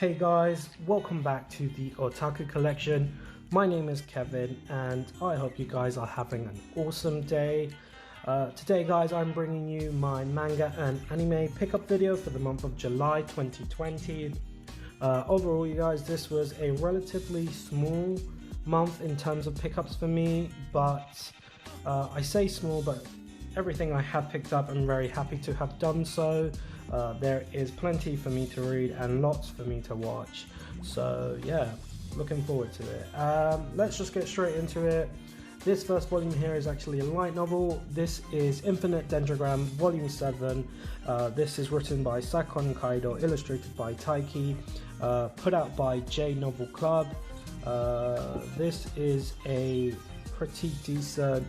Hey guys, welcome back to the Otaku Collection. My name is Kevin and I hope you guys are having an awesome day. Today guys, I'm bringing you my manga and anime pickup video for the month of July 2020. Overall you guys, this was a relatively small month in terms of pickups for me, but I say small, but everything I have picked up I'm very happy to have done so. There is plenty for me to read and lots for me to watch, so yeah, looking forward to it. Let's just get straight into it. This first volume here is actually a light novel. This is Infinite Dendrogram Volume 7. This is written by Sakon Kaido, illustrated by Taiki, put out by J Novel Club. This is a pretty decent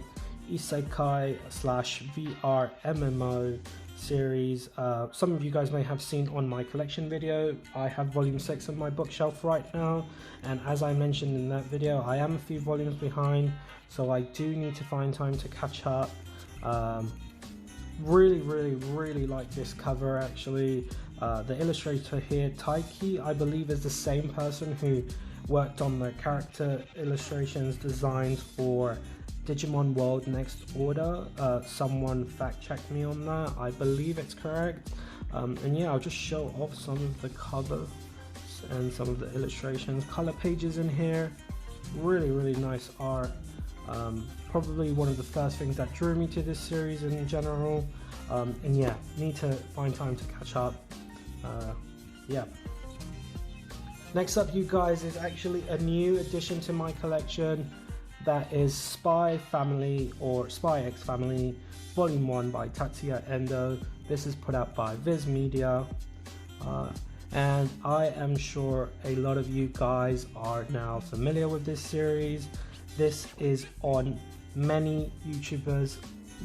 isekai slash VR MMO series. Some of you guys may have seen on my collection video, I have volume 6 on my bookshelf right now, and as I mentioned in that video, I am a few volumes behind, so I do need to find time to catch up. Really like this cover actually. The illustrator here, Taiki, I believe is the same person who worked on the character illustrations designs for Digimon World Next Order. Someone fact check me on that, I believe it's correct. And yeah, I'll just show off some of the cover and some of the illustrations. Color pages in here, really nice art. Probably one of the first things that drew me to this series in general. And yeah, need to find time to catch up. Yeah. Next up you guys is actually a new addition to my collection. That is Spy Family or Spy X Family Volume 1 by Tatsuya Endo. This is put out by Viz Media. And I am sure a lot of you guys are now familiar with this series. This is on many YouTubers'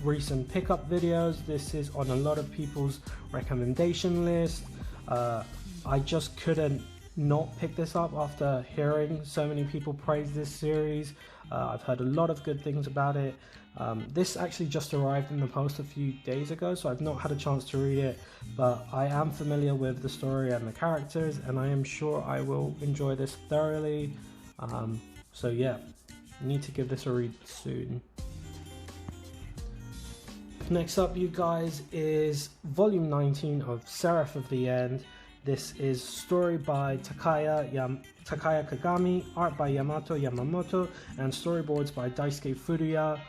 recent pickup videos. This is on a lot of people's recommendation list. I just couldn't not pick this up after hearing so many people praise this series. I've heard a lot of good things about it. This actually just arrived in the post a few days ago, so I've not had a chance to read it, but I am familiar with the story and the characters, and I am sure I will enjoy this thoroughly. So yeah, need to give this a read soon. Next up you guys is volume 19 of Seraph of the End. This is story by Takaya Kagami, art by Yamato Yamamoto, and storyboards by Daisuke Furuya.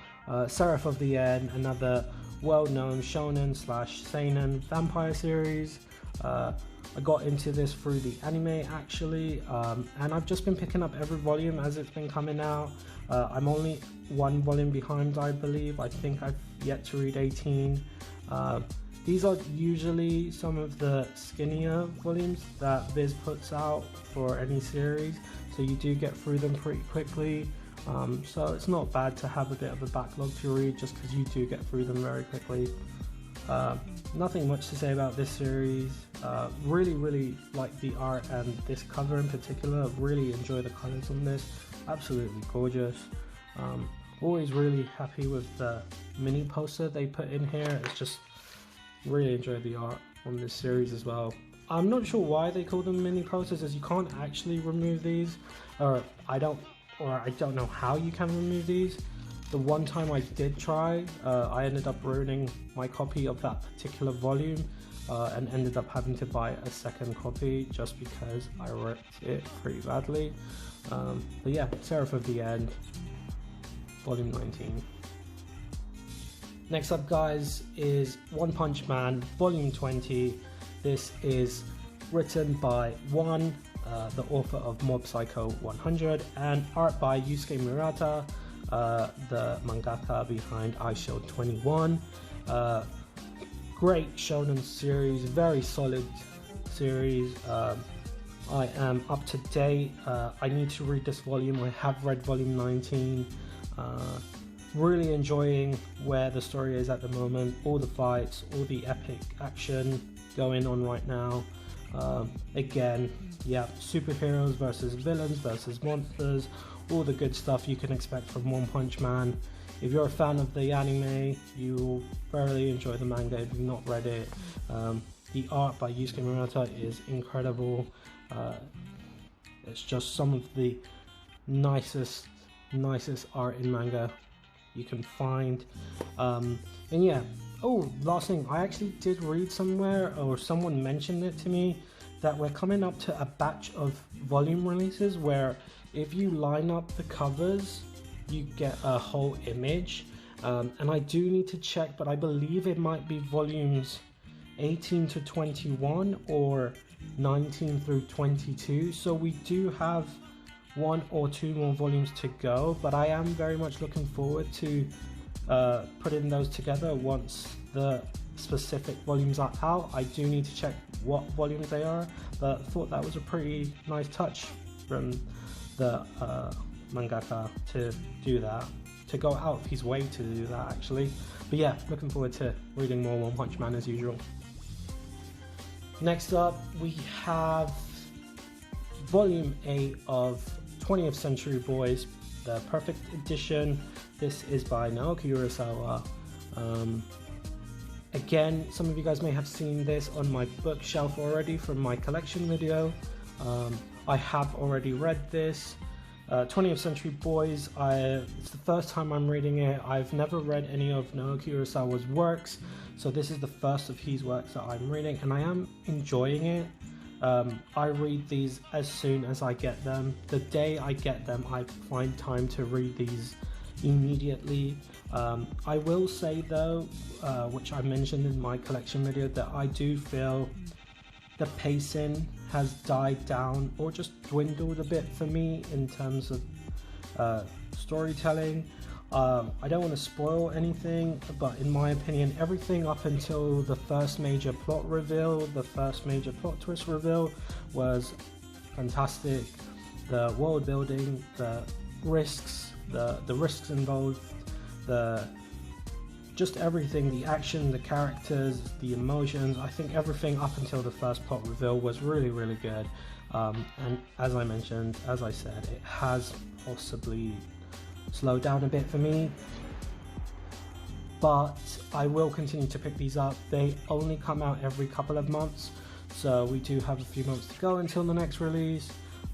Seraph of the End, another well-known shonen slash seinen vampire series. I got into this through the anime actually, and I've just been picking up every volume as it's been coming out. I'm only one volume behind, I believe. I think I've yet to read 18. These are usually some of the skinnier volumes that Viz puts out for any series, so you do get through them pretty quickly. So it's not bad to have a bit of a backlog to read just because you do get through them very quickly. Nothing much to say about this series. Really like the art and this cover in particular. Really enjoy the colors on this. Absolutely gorgeous. Always really happy with the mini poster they put in here. It's just really enjoy the art on this series as well. I'm not sure why they call them mini posters, as you can't actually remove these, or I don't know how you can remove these. The one time I did try, I ended up ruining my copy of that particular volume, and ended up having to buy a second copy just because I ripped it pretty badly. But yeah, Seraph of the End, volume 19. Next up guys is One Punch Man Volume 20. This is written by One, the author of Mob Psycho 100, and art by Yusuke Murata, the mangaka behind Eyeshield 21. Great shonen series, very solid series. I am up to date. I need to read this volume. I have read volume 19. Really enjoying where the story is at the moment, all the fights, all the epic action going on right now. Again, yeah, superheroes versus villains versus monsters, all the good stuff you can expect from One Punch Man. If you're a fan of the anime, you will thoroughly enjoy the manga if you've not read it. The art by Yusuke Murata is incredible. It's just some of the nicest art in manga you can find. And yeah, oh, last thing, I actually did read somewhere, or someone mentioned it to me, that we're coming up to a batch of volume releases where if you line up the covers you get a whole image, and I do need to check, but I believe it might be volumes 18 to 21 or 19 through 22, so we do have 1 or 2 more volumes to go, but I am very much looking forward to putting those together once the specific volumes are out. I do need to check what volumes they are, but thought that was a pretty nice touch from the mangaka to do that, to go out of his way to do that actually. But yeah, looking forward to reading more One Punch Man as usual. Next up we have volume 8 of 20th Century Boys, the perfect edition. This is by Naoki Urasawa. Again, some of you guys may have seen this on my bookshelf already from my collection video. I have already read this. 20th Century Boys, it's the first time I'm reading it. I've never read any of Naoki Urasawa's works, so this is the first of his works that I'm reading, and I am enjoying it. I read these as soon as I get them. The day I get them, I find time to read these immediately. I will say though, which I mentioned in my collection video, that I do feel the pacing has died down or just dwindled a bit for me in terms of storytelling. I don't want to spoil anything, but in my opinion, everything up until the first major plot reveal, the first major plot twist reveal, was fantastic. The world building, the risks, the risks involved, just everything, the action, the characters, the emotions. I think everything up until the first plot reveal was really good. And as I mentioned, as I said, it has possibly slowed down a bit for me, but I will continue to pick these up. They only come out every couple of months, so we do have a few months to go until the next release.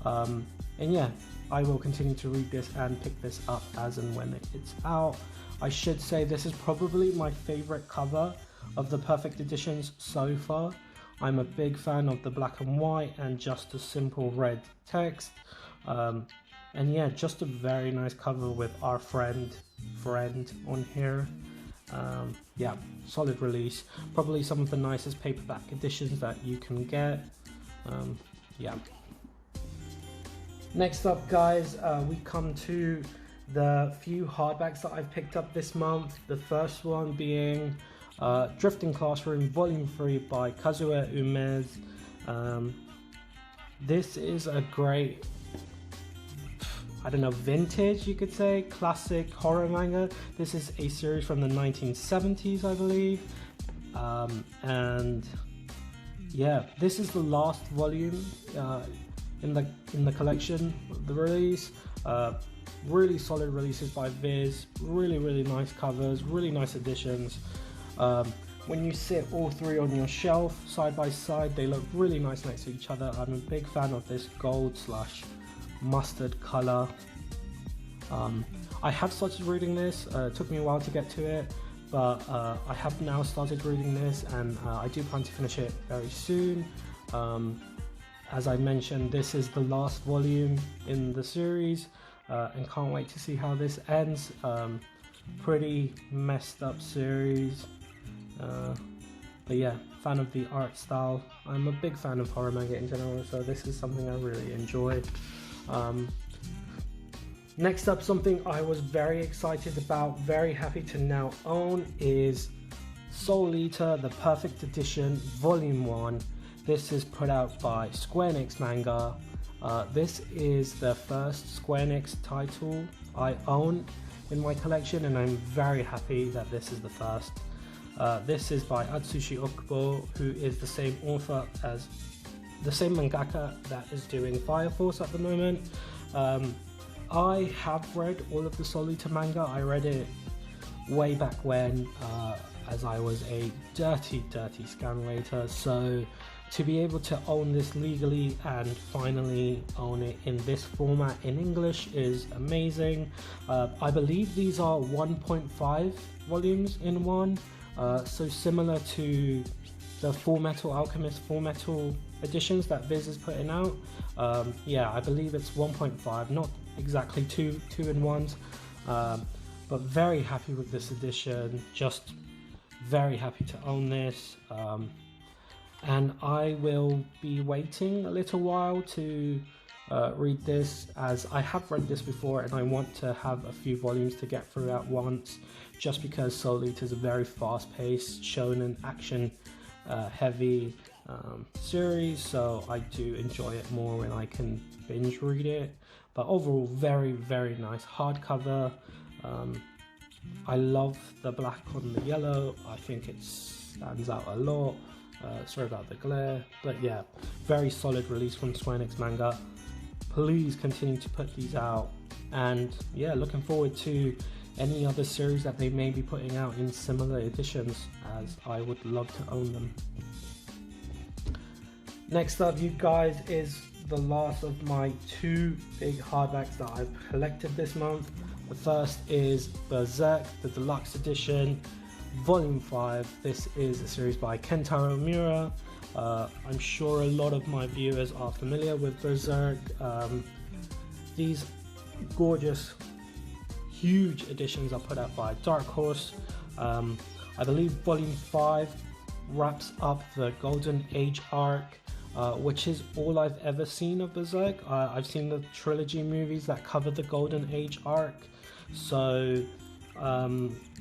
And yeah, I will continue to read this and pick this up as and when it's out. I should say this is probably my favorite cover of the perfect editions so far. I'm a big fan of the black and white and just a simple red text. And yeah, just a very nice cover with our friend on here. Yeah, solid release. Probably some of the nicest paperback editions that you can get. Yeah. Next up, guys, we come to the few hardbacks that I've picked up this month. The first one being Drifting Classroom Volume 3 by Kazuo Umez. This is a great, I don't know, vintage, you could say, classic horror manga. This is a series from the 1970s, I believe. And yeah, this is the last volume in the collection, the release. Really solid releases by Viz, really nice covers, really nice editions. When you sit all three on your shelf side by side, they look really nice next to each other. I'm a big fan of this gold / mustard color. I have started reading this. It took me a while to get to it, but I have now started reading this, and I do plan to finish it very soon. As I mentioned, this is the last volume in the series, and can't wait to see how this ends. Pretty messed up series, but yeah, fan of the art style. I'm a big fan of horror manga in general, so this is something I really enjoy. Next up, something I was very excited about, very happy to now own, is Soul Eater, the Perfect Edition Volume 1. This is put out by Square Enix Manga. This is the first Square Enix title I own in my collection, and I'm very happy that this is the first. This is by Atsushi Okubo, who is the same author as the same mangaka that is doing Fire Force at the moment. I have read all of the Soul Eater manga. I read it way back when, as I was a dirty scam rater, so to be able to own this legally and finally own it in this format in English is amazing. I believe these are 1.5 volumes in one, so similar to the Full Metal Alchemist Full Metal editions that Viz is putting out. Yeah, I believe it's 1.5, not exactly two in ones, but very happy with this edition, just very happy to own this. And I will be waiting a little while to read this, as I have read this before and I want to have a few volumes to get through at once, just because Soul Eater is a very fast-paced, shonen, action heavy series, so I do enjoy it more when I can binge read it. But overall, very, very nice hardcover. I love the black on the yellow. I think it stands out a lot. Sorry about the glare, but yeah, very solid release from Square Enix Manga. Please continue to put these out, and yeah, looking forward to any other series that they may be putting out in similar editions, as I would love to own them. Next up, you guys, is the last of my two big hardbacks that I've collected this month. The first is Berserk, the deluxe edition, Volume 5. This is a series by Kentaro Miura. I'm sure a lot of my viewers are familiar with Berserk. These gorgeous, huge editions are put out by Dark Horse. I believe Volume 5 wraps up the Golden Age arc, which is all I've ever seen of Berserk. I've seen the trilogy movies that cover the Golden Age arc, so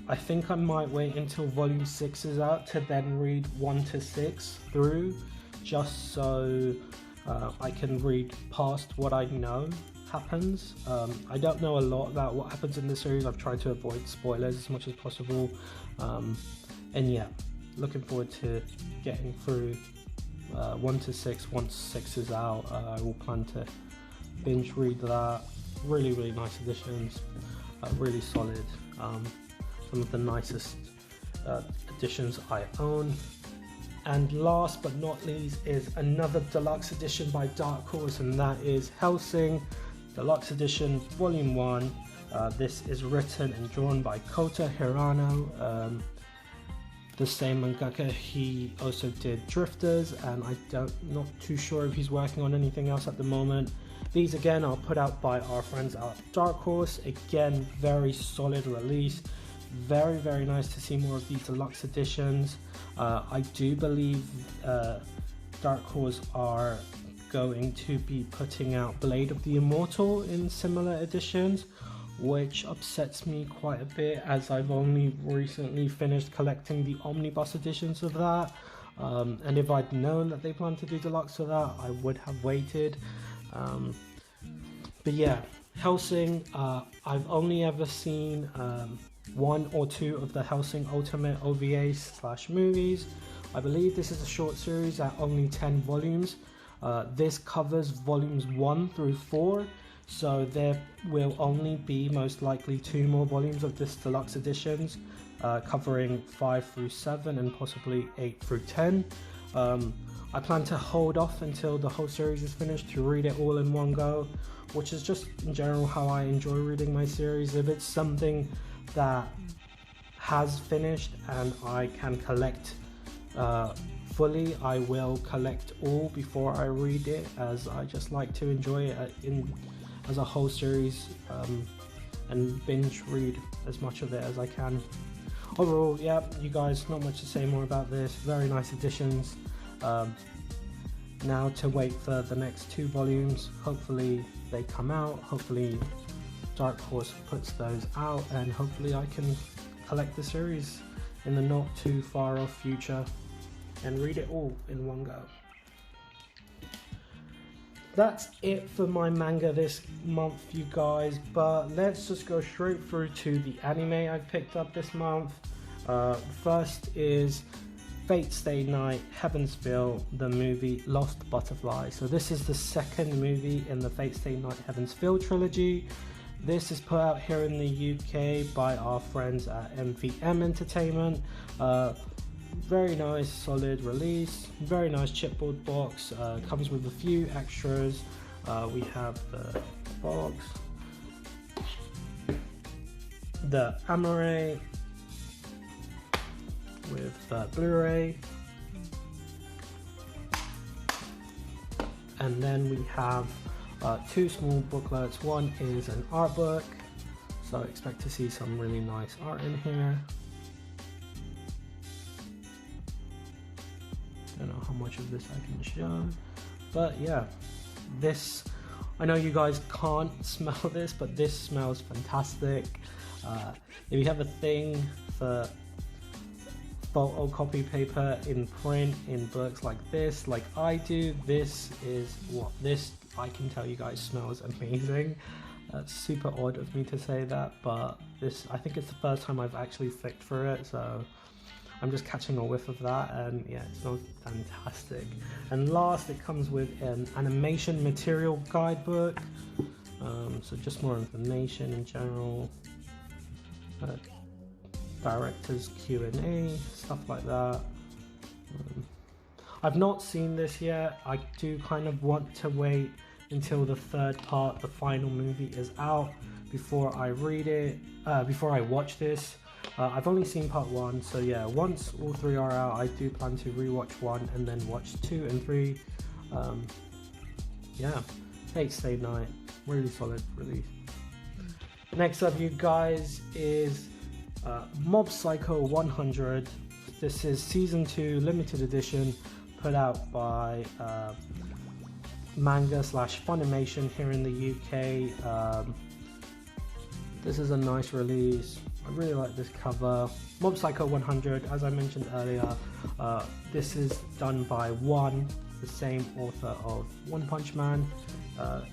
I think I might wait until Volume 6 is out to then read 1 to 6 through, just so I can read past what I know happens. I don't know a lot about what happens in the series. I've tried to avoid spoilers as much as possible, and yeah, looking forward to getting through 1 to 6. Once 6 is out, I will plan to binge read that. Really, really nice editions, really solid. Some of the nicest editions I own. And last but not least is another deluxe edition by Dark Horse, and that is Hellsing Deluxe Edition Volume 1. This is written and drawn by Kota Hirano, the same mangaka. He also did Drifters, and not too sure if he's working on anything else at the moment. These again are put out by our friends at Dark Horse. Again, very solid release. Very, very nice to see more of these deluxe editions. I do believe Dark Horse are going to be putting out Blade of the Immortal in similar editions, which upsets me quite a bit, as I've only recently finished collecting the omnibus editions of that. And if I'd known that they plan to do deluxe for that, I would have waited. But yeah, Hellsing, I've only ever seen 1 or 2 of the Hellsing Ultimate OVAs/movies. I believe this is a short series at only 10 volumes. This covers volumes 1 through 4, so there will only be most likely 2 more volumes of this deluxe editions, covering 5 through 7 and possibly 8 through 10. I plan to hold off until the whole series is finished to read it all in one go, which is just in general how I enjoy reading my series. If it's something that has finished and I can collect fully, I will collect all before I read it, as I just like to enjoy it as a whole series, and binge read as much of it as I can. Overall, yeah, you guys, not much to say more about this. Very nice editions. Now to wait for the next 2 volumes. Hopefully they come out. Hopefully Dark Horse puts those out, and hopefully I can collect the series in the not too far off future and read it all in one go. That's it for my manga this month, you guys, but let's just go straight through to the anime I've picked up this month. First is Fate Stay Night Heavensville, the movie Lost Butterfly. So this is the second movie in the Fate Stay Night Heavensville trilogy. This is put out here in the UK by our friends at MVM Entertainment. very nice solid release, very nice chipboard box, comes with a few extras. We have the box, the Anime with the Blu-ray, and then we have two small booklets. One is an art book, so expect to see some really nice art in here. Don't know how much of this I can show, but yeah, this, I know you guys can't smell this, but this smells fantastic. If you have a thing for photocopy paper in print in books like this, like I do, this is what this, I can tell you guys, smells amazing. That's super odd of me to say that, but this, I think it's the first time I've actually flicked for it, so I'm just catching a whiff of that, and yeah, it smells fantastic. And last, it comes with an animation material guidebook, so just more information in general, director's Q&A, stuff like that. I've not seen this yet. I do kind of want to wait until the third part, the final movie, is out before I read it, before I watch this. I've only seen part 1, so yeah, once all 3 are out, I do plan to rewatch 1 and then watch 2 and 3. Yeah, Fate Stay Night, really solid release. Next up, you guys, is Mob Psycho 100. This is season 2 limited edition, put out by Manga / Funimation here in the UK. This is a nice release. I really like this cover. Mob Psycho 100, as I mentioned earlier, this is done by One, the same author of One Punch Man,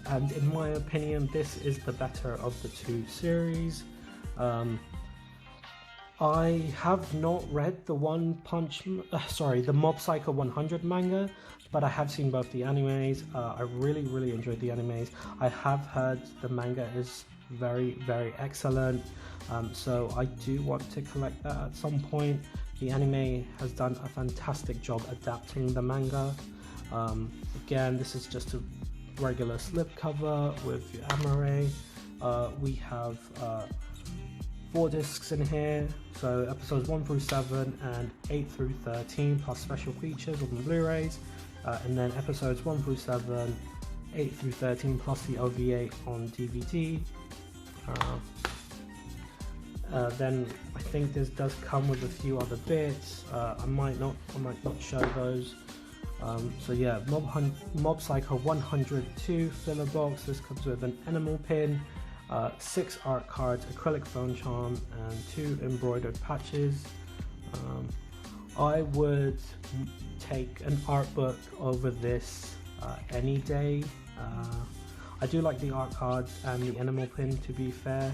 and in my opinion, this is the better of the two series. I have not read the the Mob Psycho 100 manga, but I have seen both the animes. I really enjoyed the animes. I have heard the manga is very excellent, so I do want to collect that at some point. The anime has done a fantastic job adapting the manga. Again, this is just a regular slipcover with your Amare. We have 4 discs in here, so episodes 1 through 7 and 8 through 13 plus special features on the Blu-rays, and then episodes 1 through 7, 8 through 13 plus the OVA on DVD. Then I think this does come with a few other bits. I might not show those. So yeah, Mob Psycho 102 filler box. This comes with an enamel pin, 6 art cards, acrylic phone charm, and 2 embroidered patches. I would take an art book over this any day. I do like the art cards and the enamel pin, to be fair,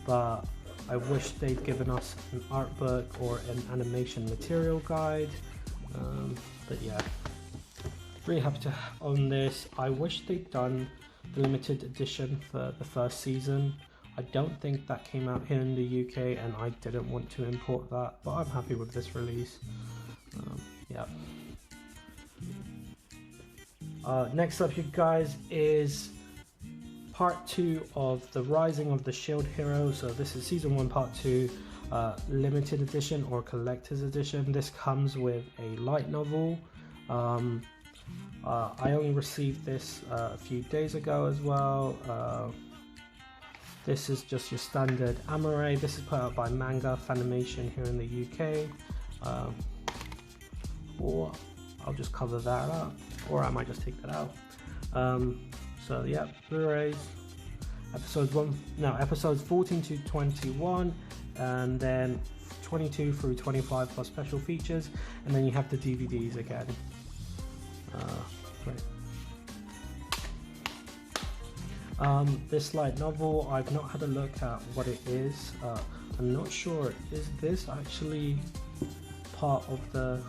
but I wish they'd given us an art book or an animation material guide. But yeah, really happy to own this. I wish they'd done the limited edition for the first season. I don't think that came out here in the UK, and I didn't want to import that, but I'm happy with this release. Yeah. Next up, you guys, is part 2 of The Rising of the Shield Hero. So this is season 1 part 2, limited edition or collector's edition. This comes with a light novel. I only received this a few days ago as well. This is just your standard Amare. This is put out by Manga Funimation here in the UK. Or I'll just cover that up, or I might just take that out. So yeah, Blu-rays, episodes 14 to 21, and then 22 through 25 plus special features, and then you have the DVDs again. Great. This light novel, I've not had a look at what it is. I'm not sure, is this actually part of the...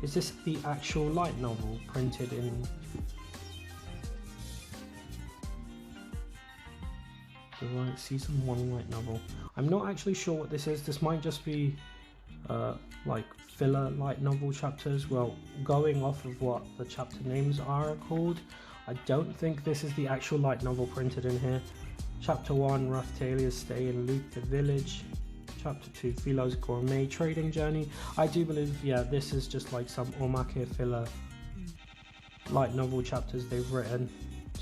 Is this the actual light novel printed in the season 1 light novel? I'm not actually sure what this is. This might just be like filler light novel chapters. Well, going off of what the chapter names are called, I don't think this is the actual light novel printed in here. Chapter 1, Raphtalia's stay in Luther Village. Chapter 2, Philo's gourmet trading journey. I do believe, yeah, this is just like some omake filler light novel chapters they've written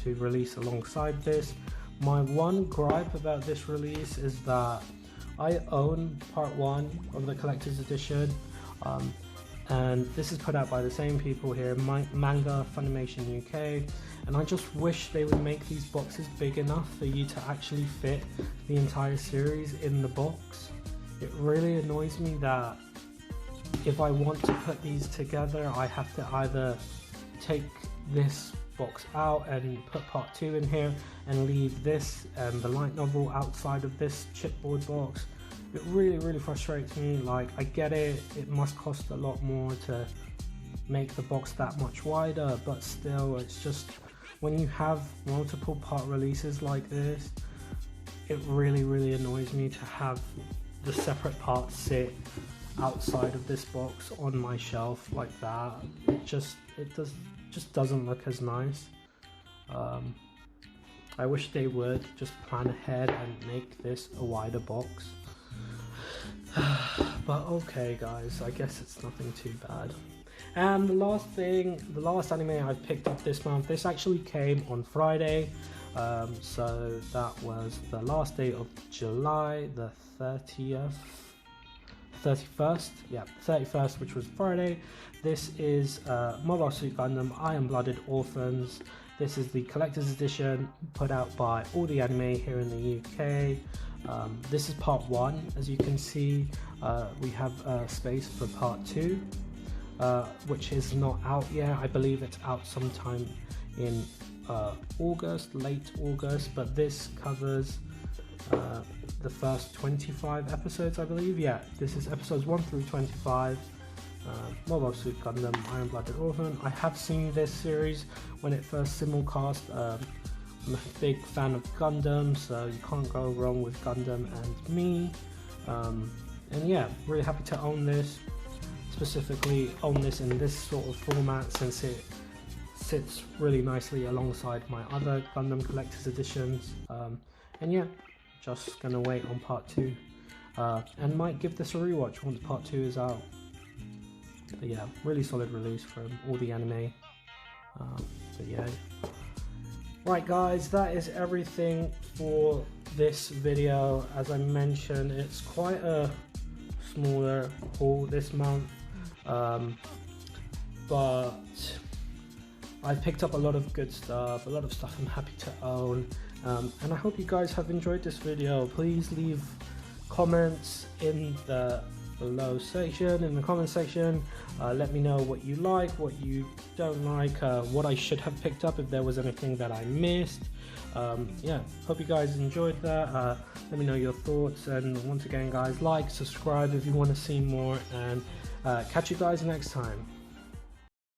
to release alongside this. My one gripe about this release is that I own part 1 of the collector's edition, and this is put out by the same people here, Manga Funimation UK, and I just wish they would make these boxes big enough for you to actually fit the entire series in the box. It really annoys me that if I want to put these together, I have to either take this box out and put part 2 in here and leave this and the light novel outside of this chipboard box. It really frustrates me. Like, I get it, it must cost a lot more to make the box that much wider, but still, it's just when you have multiple part releases like this, it really annoys me to have the separate parts sit outside of this box on my shelf like that. It just doesn't look as nice. I wish they would just plan ahead and make this a wider box. But okay guys, I guess it's nothing too bad. And the last anime I've picked up this month, this actually came on Friday, so that was the last day of July, the 31st, which was Friday. This is Mobile Suit Gundam Iron-Blooded Orphans. This is the collector's edition put out by All the Anime here in the UK. This is part 1. As you can see, we have space for part 2, which is not out yet. I believe it's out sometime in August, late August, but this covers the first 25 episodes, I believe. Yeah, this is episodes 1 through 25. Mobile Suit Gundam Iron-Blooded Orphan. I have seen this series when it first simulcast. I'm a big fan of Gundam, so you can't go wrong with Gundam and me. And yeah, really happy to own this. Specifically own this in this sort of format, since it sits really nicely alongside my other Gundam collector's editions. And yeah, just gonna wait on part 2, and might give this a rewatch once part 2 is out. But yeah, really solid release from All the Anime. But yeah, right guys, that is everything for this video. As I mentioned, it's quite a smaller haul this month, but I picked up a lot of good stuff, a lot of stuff I'm happy to own, and I hope you guys have enjoyed this video. Please leave comments in the below section, in the comment section. Let me know what you like, what you don't like, what I should have picked up if there was anything that I missed. Yeah, hope you guys enjoyed that. Let me know your thoughts, and once again guys, like, subscribe if you want to see more, and catch you guys next time.